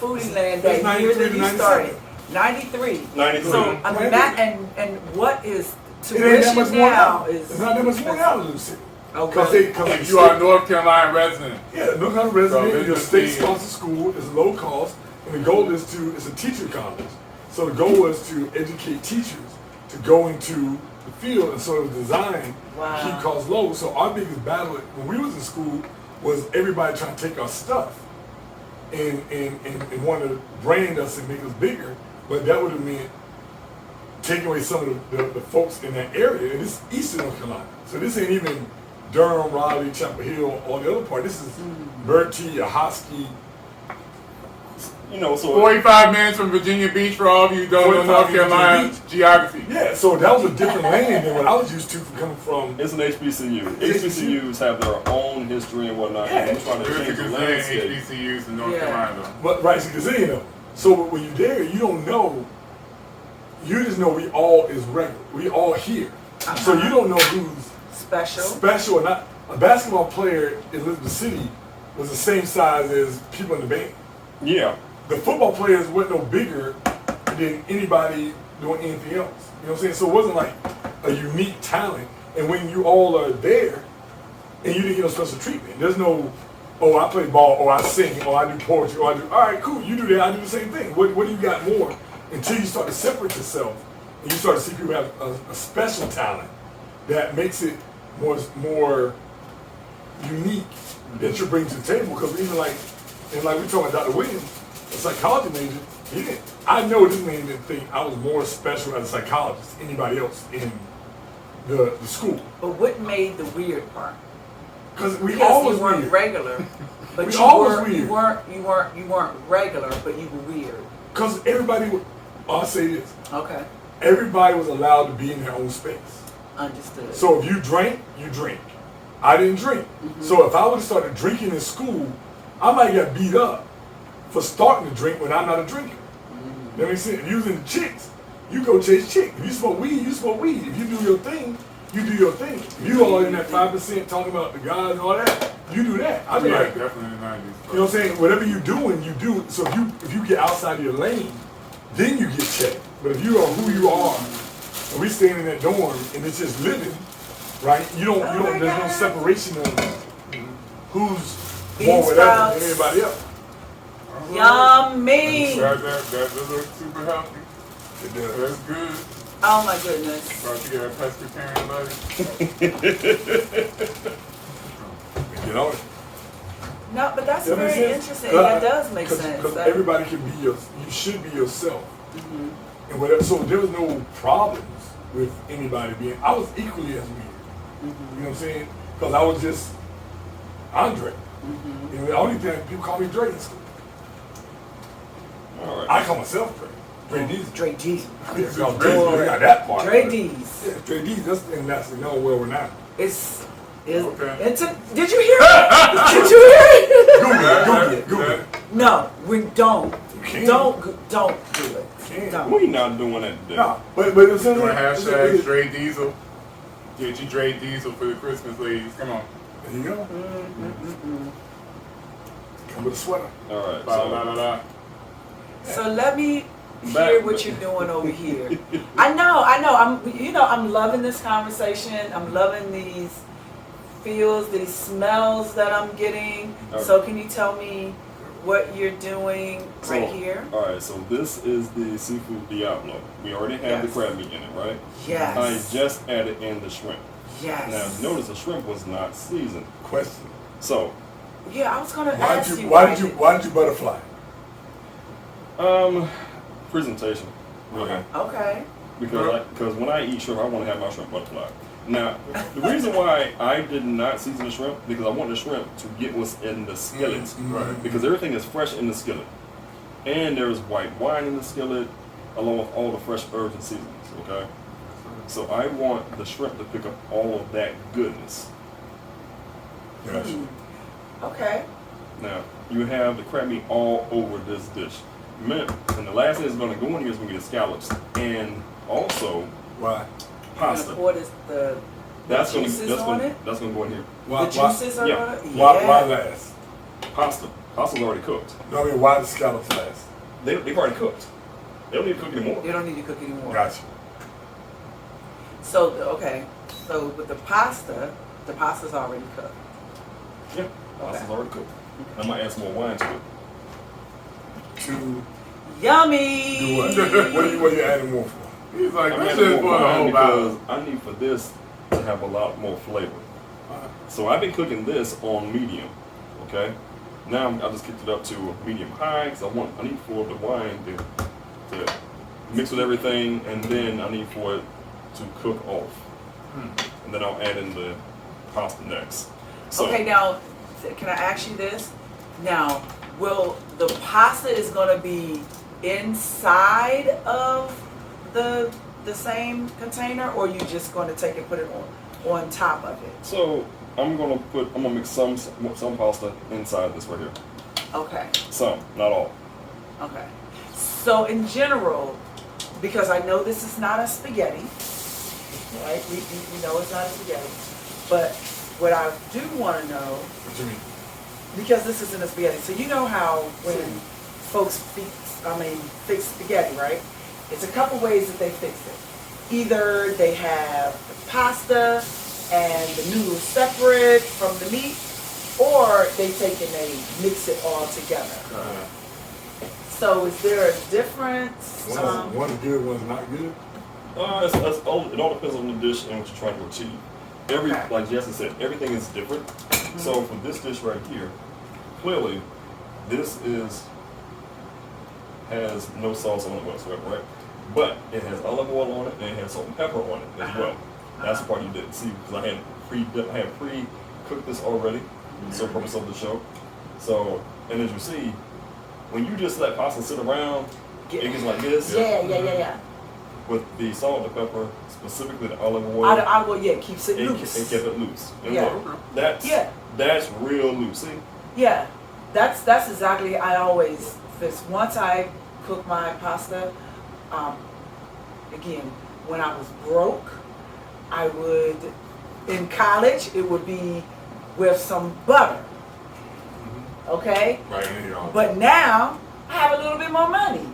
Foodie Land that year that you started. 93. 93. So and what is It ain't that much tuition more now now. is It's not that much more now in Little City. okay. If you are a North Carolina resident, Yeah, North Carolina resident, So your this state is- sponsored school is low cost, and the goal is it's a teacher college. So the goal was to educate teachers to go into the field, and so it was designed Wow. to keep costs low. So our biggest battle when we was in school was everybody trying to take our stuff and want to brand us and make us bigger, but that would have meant taking away some of the folks in that area, and it's eastern North Carolina. So this ain't even Durham, Raleigh, Chapel Hill, all the other part. This is Bertie, Ahoskie. You know, so 45 minutes from Virginia Beach for all of you who don't know 45 North minutes from Carolina the beach. geography. Yeah, so that was a different lane than what I was used to from coming from. it's an HBCU. HBCUs have their own history and whatnot. Yeah. And we're trying to There's a change the gazillion landscape. HBCUs in North Yeah. Carolina though. But right, because you know. So when you're there, you don't know. You just know we all is regular. We all here. So you don't know who's special. special or not. A basketball player in Elizabeth City was the same size as people in the band. Yeah. The football players weren't no bigger than anybody doing anything else. You know what I'm saying? So it wasn't like a unique talent. And when you all are there, and you didn't get no special treatment, there's no, oh, I play ball, or I sing, or I do poetry, or I do, all right, cool, you do that, I do the same thing. What do you got more? Until you start to separate yourself, and you start to see people have a special talent that makes it more unique that you bring to the table. Because even like we talking about Dr. Williams, a psychology major, he didn't. I know this man didn't think I was more special as a psychologist than anybody else in the school. But what made the weird part? Because we Because always you weren't weird. regular, but We you always weren't, weird. you weren't regular, but you were weird. Because everybody would, I'll say this, Okay, everybody was allowed to be in their own space. understood. So if you drank, you drink. I didn't drink. So if I would have started drinking in school, I might get beat up for starting to drink when I'm not a drinker. That makes sense. If you was in the chicks, you go chase chick. If you smoke weed, you smoke weed. If you do your thing, you do your thing. If you all in that 5% talking about the guys and all that, you do that. I'd be Yeah, like, definitely in the 90s. you know what I'm saying? Whatever you doing, you do. So if you get outside of your lane, then you get checked. But if you are who you are, and we staying in that dorm and it's just living, right? You don't. There's no separation of who's more whatever than everybody else. Yummy! That does look super healthy. It does. That's good. Oh my goodness. About to get a pescatarian buddy. You know. No, but that's That makes very sense? interesting. That does make sense. Because That- everybody can be you should be yourself. And whatever. So there was no problems with anybody being. I was equally as weird. You know what I'm saying? Because I was just Andre. You know, the only thing people call me Dre in school. All right. I call myself Dre. Dre D's. Dre D's. Yeah, called Dre. We got that part. Dre D's. Yeah, Dre D's. That's well we're not. It's Okay. did you hear it? Did you hear it? Google it. No, we don't. You can. Don't do it. Can. Don't. We not doing that today. No, but it's Doing hashtag Dre Diesel. Get you Dre Diesel for the Christmas ladies. Come on. There you go. Come with a sweater. All right. La, la, la, la. So let me Back- hear what you're doing over here. I know. I'm loving this conversation. I'm loving these feels, these smells that I'm getting. Okay. So can you tell me what you're doing right here? All right. So this is the Seafood Diablo. We already have the Yes. crab meat in it, right? Yes. I just added in the shrimp. Yes. Now notice the shrimp was not seasoned. Question. So Yeah, I was gonna Why ask did you. you why did you butterfly? presentation. Really. Okay. Because when I eat shrimp, I want to have my shrimp butterfly. Now, the reason why I did not season the shrimp, because I want the shrimp to get what's in the skillet. Right. Because everything is fresh in the skillet. And there's white wine in the skillet, along with all the fresh herbs and seasonings, okay? So I want the shrimp to pick up all of that goodness. Gotcha. Okay. Now, you have the crab meat all over this dish. And the last thing that's going to go in here is going to be the scallops. And also, Why? pasta. And what is the That's going juices to on it? that's going to go in here. Why? The juices are yeah. on it? Why last? Pasta. Pasta's already cooked. No, I mean, why the scallops last? They've already cooked. They don't need to cook anymore. You don't need to cook anymore. Gotcha. So okay. So with the pasta's already cooked. Yeah, pasta's already cooked. I might add some more wine to it. To Yummy. do what? What are you adding more for? He's like, I'm this adding is more for the wine whole because bottle. I need for this to have a lot more flavor. So I've been cooking this on medium, okay? Now I just kicked it up to medium high because I need for the wine to mix with everything, and then I need for it to cook off. And then I'll add in the pasta next. So, Okay, now can I ask you this? Now, will the pasta is going to be inside of the same container, or you just going to take and put it on top of it? So I'm gonna mix some pasta inside this right here. Okay. Some, not all. Okay. So in general, because I know this is not a spaghetti, right? We know it's not a spaghetti. But what I do want to know, What you mean? because this isn't a spaghetti, so you know how when folks fix spaghetti, right? It's a couple ways that they fix it. Either they have the pasta and the noodles separate from the meat, or they take and they mix it all together. So is there a difference? One's good, one's not good. It all depends on the dish and what you're trying to achieve. Okay. Like Jesse said, everything is different. So for this dish right here, clearly, this has no sauce on it whatsoever, right? But it has olive oil on it and it has salt and pepper on it as well. That's the part you didn't see because I had pre-cooked this already. So purpose of the show. So, and as you see, when you just let pasta sit around, it gets like this. Yeah. With the salt and pepper, specifically the olive oil, I will, keeps it it loose. kept it loose. And Yeah. look, that's real loose. See? Yeah, that's exactly. I always fix. Once I cook my pasta, again, when I was broke, I would, in college, it would be with some butter. Okay, Right in here. but now I have a little bit more money,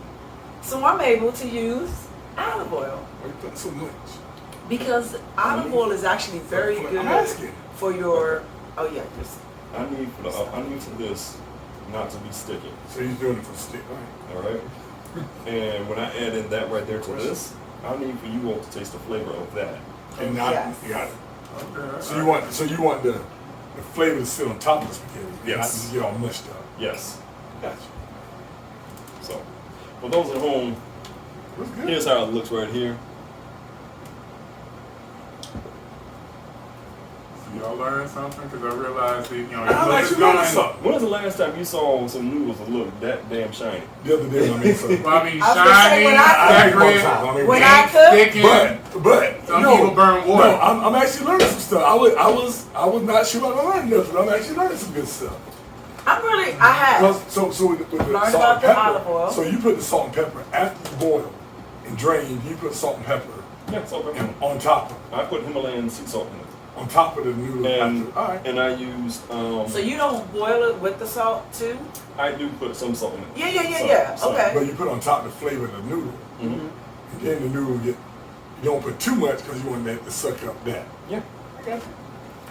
so I'm able to use olive oil Why you putting so much? because olive oil is actually very I'm good asking. for your. Oh yeah, just I need for this not to be sticky. So he's doing it for stick, right? All right. And when I add in that right there to this, I need for you all to taste the flavor of that. And not, Yes. you got it. Okay. So you want the flavor to sit on top of the spaghetti, Yes. not just get all mushed up. Yes. Gotcha. So, for those at home, That's good. here's how it looks right here. Y'all learn something? Because I realized that, I'm it's actually learning going. something. When was the last time you saw some noodles that look that damn shiny? The other day when I made something. Well, I mean, I was gonna say, shiny, when I made one decorative, time. when I cook. sticking. But Some no, people burn water. No, I'm actually learning some stuff. I was not sure I learned nothing. I'm actually learning some good stuff. I have. So with the Learn salt about and the pepper, olive oil. so you put the salt and pepper after you boil and drain. You put salt and pepper Yeah, salt and pepper. on top of I put Himalayan sea salt in it. on top of the noodles. And after. All right. and I used So you don't boil it with the salt too? I do put some salt in it. Yeah. So- Okay. But you put on top the flavor of the noodle. Mhm. And then the noodle you don't put too much because you want that to suck up that. Yeah, I got you.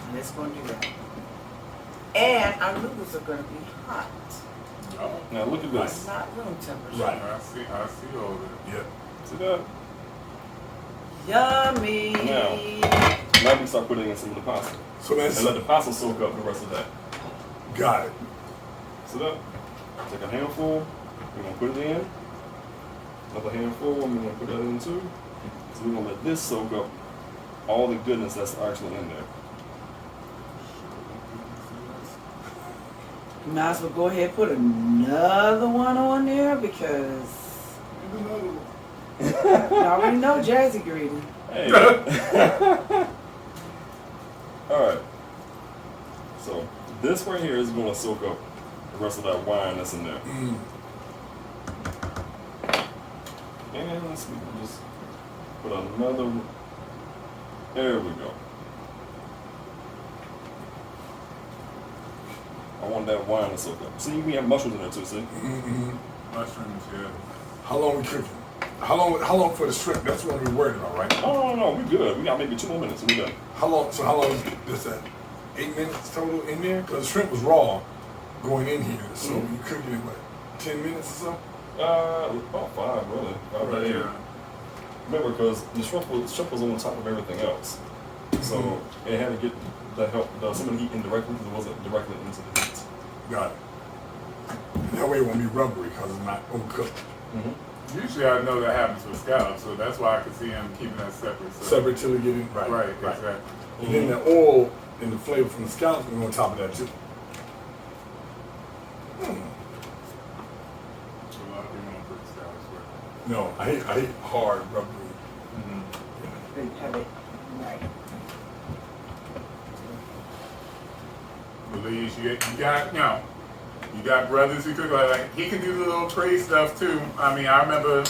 And it's going to do that. And our noodles are going to be hot, Oh, Now look at this. not room temperature. Right. I see all that. Yep. See that? Yummy. Now we start putting in some of the pasta. So that's And let the pasta soak up the rest of that. got it. See that? Take a handful. We're gonna put it in. Another handful. We're gonna put that in too. So we're gonna let this soak up all the goodness that's actually in there. You might as well go ahead and put another one on there because you already know Jazzy greedy. Hey. All right. So this right here is gonna soak up the rest of that wine that's in there. Mm. And let's see, we'll just put another. There we go. I want that wine to soak up. See, we have mushrooms in there too. See? Mm-hmm. Mushrooms, yeah. How long we cooking? How long for the shrimp? That's what we're worried about, right? Oh no, we good. We got maybe 2 more minutes and we done. How long is this at? 8 minutes total in there? Because the shrimp was raw going in here. So you cook it in what, 10 minutes or so? About 5 really. 5 to 8. Yeah. Remember, because the shrimp was on top of everything else, so it had to get the help, some of the heat indirectly because it wasn't directly into the heat. Got it. And that way it won't be rubbery because it's not overcooked. Mm-hmm. Usually I know that happens with scallops, so that's why I could see him keeping that separate. So. Separate till we get in. Right, exactly. And then the oil and the flavor from the scallops will go on top of that too. So a lot of people don't put scallops with. No, I hate hard rubbery. Have it right. Belize, you got brothers who cook like he can do the little crazy stuff too. I mean, I remember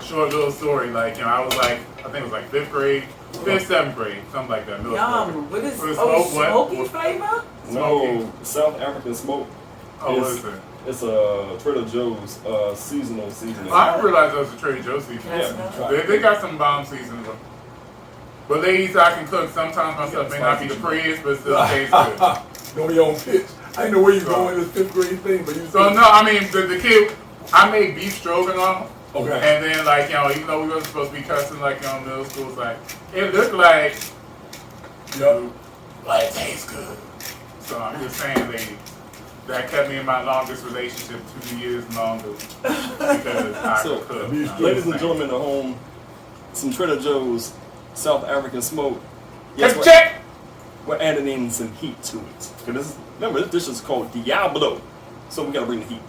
short little story like I was like I think it was like 5th grade, 5th, 7th grade, something like that. Yum. What is smoky flavor? No, South African smoke. Oh, what is it? It's a Trader Joe's seasonal seasoning. I didn't realize that was a Trader Joe's seasoning. Yeah. They got some bomb seasonings. But ladies, I can cook. Sometimes my stuff may not be the prettiest, but still tastes good. Know your own pitch. I didn't know where you going with this 5th grade thing, but you. So no, I mean the kid. I made beef stroganoff. Okay. And then like even though we wasn't supposed to be cussing like middle school, it's like it looked like. Yep. But it tastes good. So I'm just saying, ladies, that kept me in my longest relationship 2 years longer because I So, could cook. ladies and gentlemen at home, some Trader Joe's South African smoke. Yes, Check. we're adding in some heat to it. Remember, this dish is called Diablo, so we gotta bring the heat.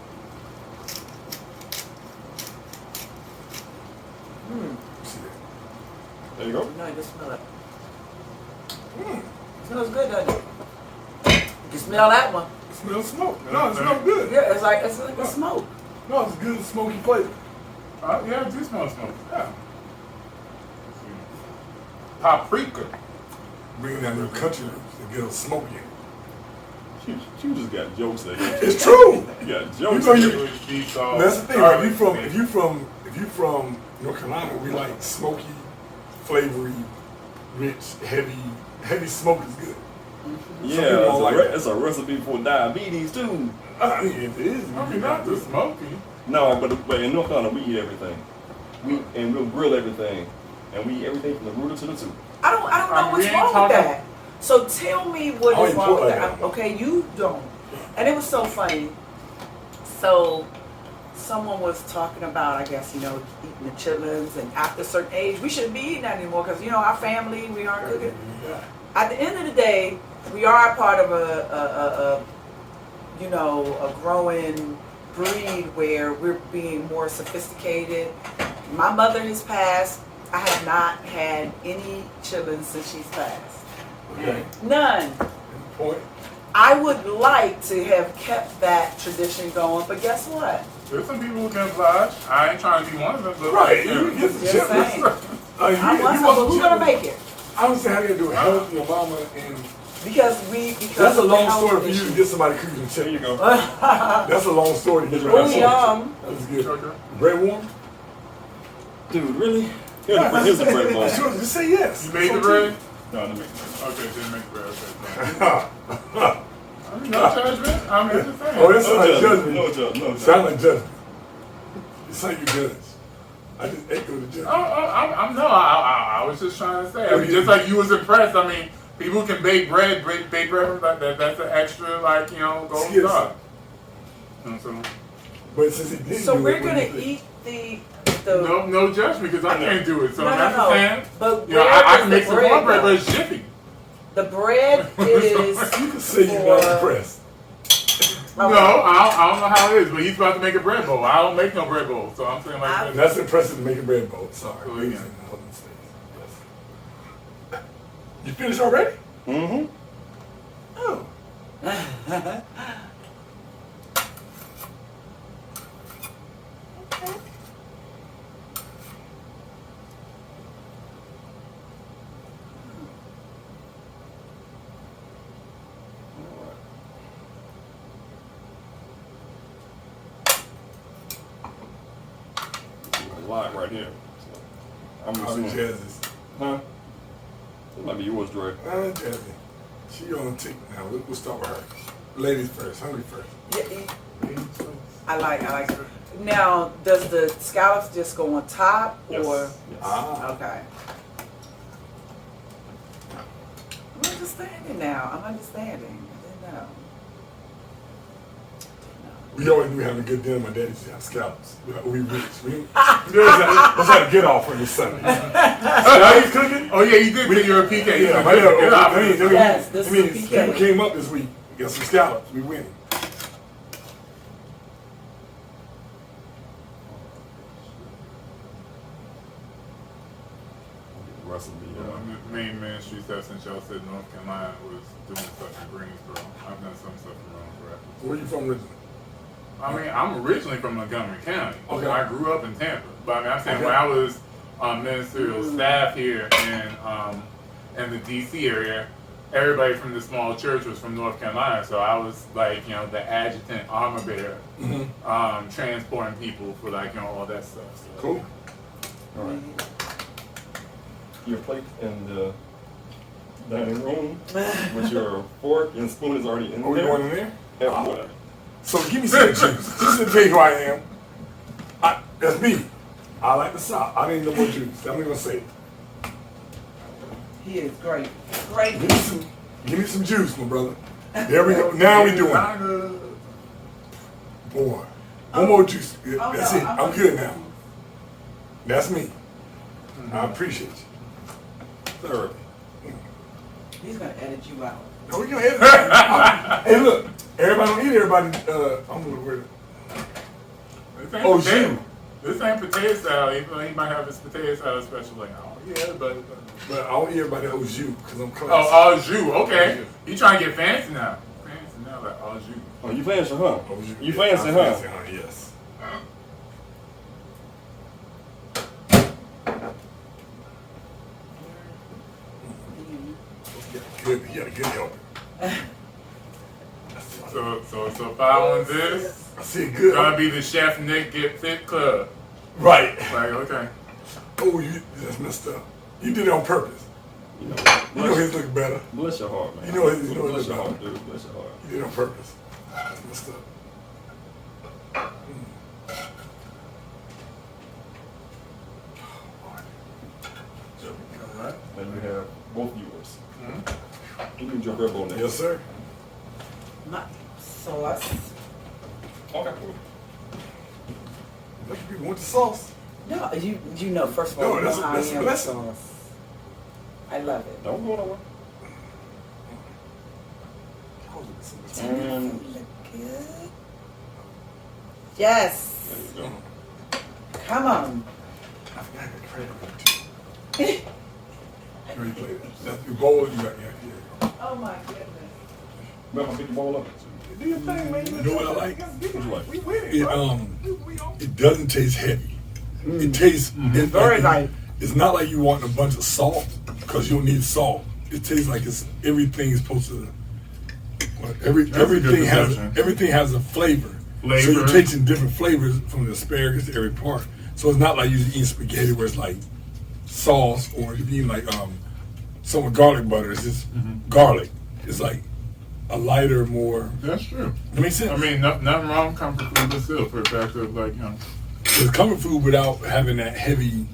See that? There you go. No, you can smell it. It smells good, doesn't it? You can smell that one. It smells smoke. No, it smells good. Yeah, it's like a smoke. No, it's good smoky flavor. Yeah, it do smell smoke. Yeah. Paprika. Bringing that new country to get a smoky. You just got jokes there. It's true. You got jokes. You know there. Beef sauce. That's the thing. Right? If you from North Carolina, we like smoky, flavory, rich, heavy smoke is good. Yeah, it's a recipe for diabetes too. I mean, it is. I mean, not the smoky. No, but in North Carolina, we eat everything. We'll grill everything, and we eat everything from the rooter to the tube. I don't know what's wrong with that. So tell me what is wrong with that. Okay, you don't. And it was so funny. So someone was talking about, I guess, eating the chitlins, and after a certain age, we shouldn't be eating that anymore because, our family, we aren't cooking. Yeah. At the end of the day, we are a part of a growing breed where we're being more sophisticated. My mother has passed. I have not had any chitlins since she's passed. Okay. None. Point. I would like to have kept that tradition going, but guess what? There's some people who can oblige. I ain't trying to be one of them. But Right. you You know. get some Just chitlins. saying. You Who's want gonna make it? I would say how you do it. Help your mama and Because that's a of the long health story for you to issues. get somebody cooking some There you chicken. go. That's a long story to get Oh, somebody yum. That's good. Okay. Bread warm? Dude, really? Here's a bread bowl. Sure, just say yes. You made the bread? No, I didn't make it. Okay, didn't make the bread. Okay. I mean, no judgment. I mean, just saying. Oh, that's No not judgment. judgment. No judgment. No judgment. Sound like judgment. It's like you judge. I just echo the judgment. I was just trying to say. I mean, just like you was impressed. I mean, people can bake bread that's an extra, like, you know, gold Yes. star. You know, so But since he did So do we're it, gonna what do you eat the no judgment because I can't do it. So No, that's no, the no. saying. But You know, where I does can the make some bread cornbread, go? but it's jiffy. The bread is You can say you're not for- impressed. No, I don't know how it is, but he's about to make a bread bowl. I don't make no bread bowl, so I'm saying like That's impressive to make a bread bowl. Sorry. Oh, Ladies yeah. and gentlemen, yes. You finished already? Mm-hmm. Oh. A lot right here. So, I'm Oh, assuming. Jazzy's. Huh? It might be yours, Dre. Jazzy. She on tick now. We'll start with her. Ladies first. Hungry first. I like it. Now, does the scallops just go on top Yes. or Yes. Ah. okay? I'm understanding now. I'm understanding. I didn't know. We always do have a good dinner. My daddy used to have scallops. We rich. Let's have a get off on this Sunday. Now he's cooking. oh yeah, you did say you're a PK. Yeah, my dad. Yes, this is a PK. People came up this week. Got some scallops. We win. The rest of the, Main ministry stuff since y'all said North Carolina was doing stuff in Greensboro. I've done some stuff in Rome Rapids. Where you from originally? I mean, I'm originally from Montgomery County. Okay. I grew up in Tampa. But I mean, I'm saying Okay. when I was on ministerial staff here in the DC area, everybody from the small church was from North Carolina. So I was like, you know, the adjutant, armor bearer, transporting people for like, you know, all that stuff. So. Cool. all right. Your plate in the dining room with your fork and spoon is already in Are we there. going in there? Have one. So give me some juice. Just to tell you who I am. That's me. I like the South. I need no more juice. I'm gonna say it. He is great. Great. Give me some juice, my brother. There we go. Now we doing it. Boy. One more juice. That's it. I'm good now. That's me. I appreciate you. Third. He's gonna edit you out. No, we gonna edit that. Hey, look. Everybody don't eat everybody. I'm gonna wear it. This ain't Oh, potato- you. This ain't potato salad. Even though he might have his potato salad special. Like, oh yeah, but. But I don't eat everybody that owes you because I'm classy. Oh, au jus. Okay. You trying to get fancy now? Fancy now, like au jus. Oh, you fancy, huh? Owes you. You Yeah, fancy, I'm huh? fancy, yes. Good. You got a good help. So if I want this, I see it it's good. gonna be the Chef Nick Get Fit Club. Right. Like, okay. Oh, that's messed up. You did it on purpose. You know, You know his look better. bless your heart, man. You know his- bless your heart, dude. Bless your heart. You did it on purpose. That's messed up. Alright. And you have both yours. You need your bread bowl next. Yes, sir. Not sauce. Okay, cool. Look at people want the sauce. No, you know. First of all, No, you know that's a- how that's I a am with blessing. sauce. I love it. Don't go nowhere. And Look good. Yes. there you go. Come on. I forgot I got credit for it too. You already played it. That's your bowl. You got yeah. Oh my goodness. Remember, I picked the ball up. Do your thing, man. You know what I like? What you like? We winning, It doesn't taste heavy. It tastes it's Very light. It's not like you want a bunch of salt because you don't need salt. It tastes like it's everything's supposed to. Everything has a flavor. So you're tasting different flavors from the asparagus to every part. So it's not like you're eating spaghetti where it's like sauce, or you're eating like some with garlic butter. It's just garlic. It's like a lighter, more. That's true. That makes sense. I mean, nothing wrong with comfort food, but still, for the fact of like, you know. It's comfort food without having that heavy.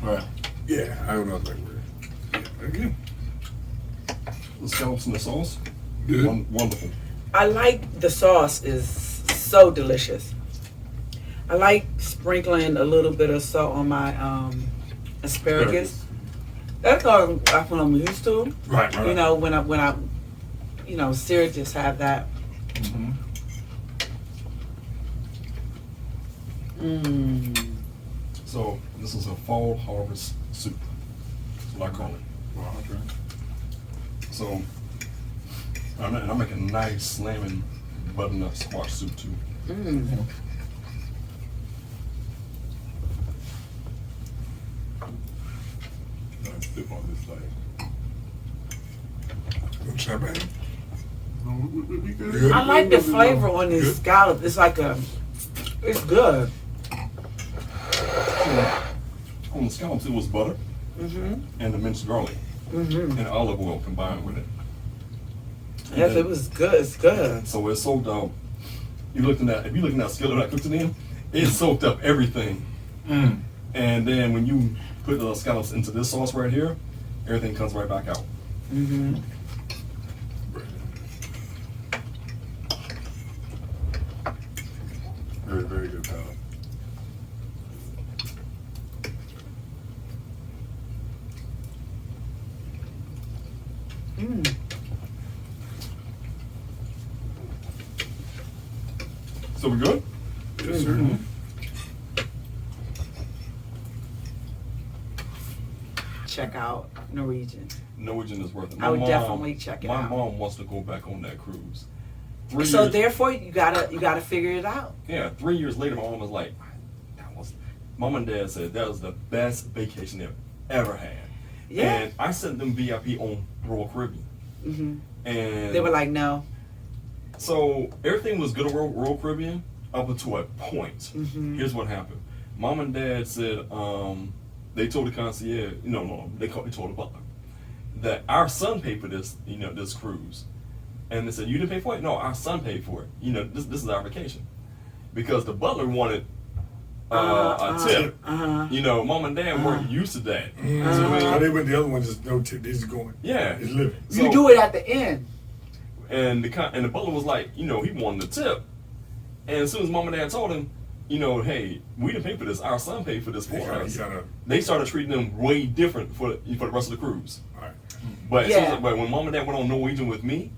Right. Yeah, I don't know if that word. Yeah, again. The scallops and the sauce. Good. Wonderful. I like the sauce is so delicious. I like sprinkling a little bit of salt on my asparagus. That's what I'm used to. Right. You know, when I you know, Sarah just have that. So this is a fall harvest soup. That's what I call it. Wow, okay. So I'm making a nice slamming butternut squash soup too. Nice dip on this side. Champagne. No, we good. Good. I like the flavor on this Good. scallop. It's like it's good. On the scallops, it was butter and the minced garlic and olive oil combined with it. And Yes, then- it was good. It's good. So it's soaked up. If you're looking at skillet that I cooked it in, it soaked up everything. And then when you put the scallops into this sauce right here, everything comes right back out. Very, very good palate. So we good? Yes, sir. Check out Norwegian. Norwegian is worth it. I would definitely check it my out. mom wants to go back on that cruise. 3 So years, therefore, you gotta figure it out. yeah, 3 years later, my mom was like, Mom and Dad said that was the best vacation they've ever had. Yeah. And I sent them VIP on Royal Caribbean. And They were like, no. so everything was good on Royal Caribbean up until a point. Here's what happened. Mom and Dad said they told the concierge, they told the butler that our son paid for this, this cruise. And they said, you didn't pay for it? No, our son paid for it. This is our vacation. Because the butler wanted a tip. Mom and Dad weren't used to that. So they went the other one, just no tip. They just going. Yeah. It's living. You do it at the end. And the butler was like, he wanted a tip. And as soon as Mom and Dad told him, hey, we didn't pay for this. Our son paid for this for us. They started treating them way different for the rest of the cruise. Right. But, Yeah. but when Mom and Dad went on Norwegian with me,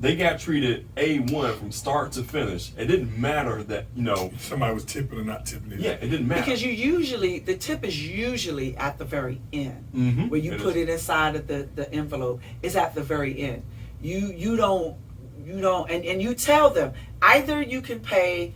they got treated A1 from start to finish. It didn't matter that, Somebody was tipping or not tipping. yeah, it didn't matter. Because the tip is usually at the very end. Mhm. Where you It put is. it inside of the envelope. It's at the very end. You don't, and you tell them, either you can pay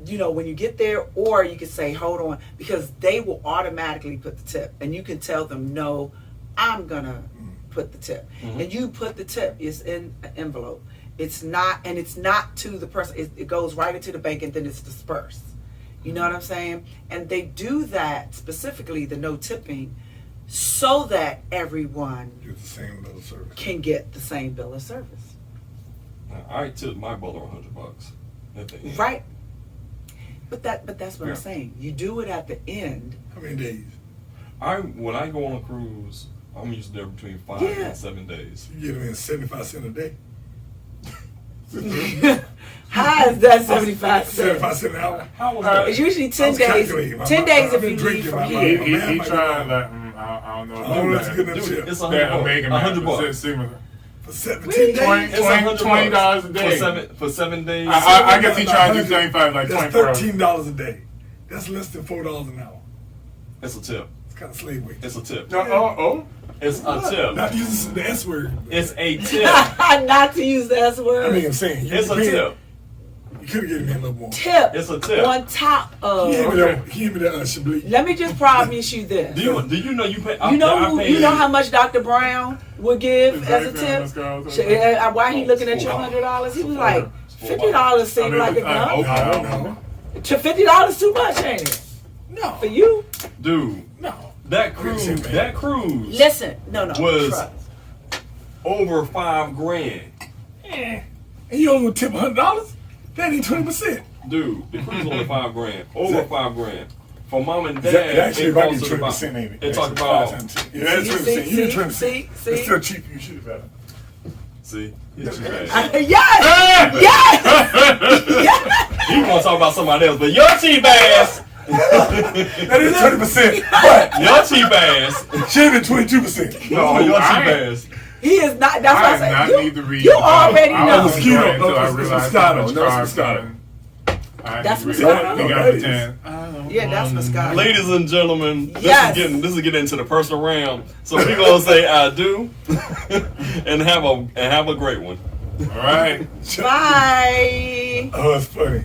when you get there, or you can say, hold on, because they will automatically put the tip. And you can tell them, no, I'm gonna put the tip. And you put the tip, it's in an envelope. It's not to the person, it goes right into the bank and then it's dispersed. You know what I'm saying? And they do that specifically, the no tipping, so that everyone Get the same little service. can get the same bill of service. Now, I tipped my butler $100 at the end. Right? But that's what Yeah. I'm saying. You do it at the end. How many days? When I go on a cruise, I'm usually there between 5 Yeah. and 7 days. You get them in 75 cents a day. How is that 75 cents? 75 cents an hour. How was that? It's usually 10 was days. calculating. 10 days I've if been you leave drinking from my here. mind. He Man, trying like, I don't know. I don't know if it's good enough Dude, chip. it's That $100. American $100. For 17 Really? days? It's $100 $20 a day. for 7 days. I guess he trying to do 75 like That's 24 hours. $13 a day. That's less than $4 an hour. It's a tip. It's kind of slave wage. It's a tip. No, It's a tip. Not using the S word. It's a tip. Not to use the S word. I mean, I'm saying It's a tip. You could have given me a little more. Tip. It's a tip. On top of. He gave me the Chablis. Let me just promise you this. Do you know you pay? You know how much Dr. Brown would give as a tip? Why he looking at your $100? He was like, $50 seemed like enough. No. $50 too much, ain't it? No. For you? Dude, No. that cruise Listen, no. was trust. over $5,000. And you only tip $100? That ain't 20%. Dude, the cruise only $5,000. Over $5,000. For mom and dad, Actually, it if I cost get about 20%, ain't it? It talked Actually, about. 5 times 10. Yeah, that's 20%. You get 20%. See? It's still cheap. You should have had it. See, it's too bad. Yes! He want to talk about somebody else, but your cheap ass. That is 20%, but Your cheap ass. should have been 22%. No, your cheap ass. He is not. That's what I I said. not You, need to read. you already I know. was Mosquito. enjoying until I It's realized Moscato. how much No, it's carbs Moscato. I That's need to Moscato? read. You got That the is. 10. Yeah, that's Moscato. Ladies and gentlemen, Yes. this is getting into the personal realm. So we gonna say I do, and have a great one. All right. Bye. Oh, it's funny.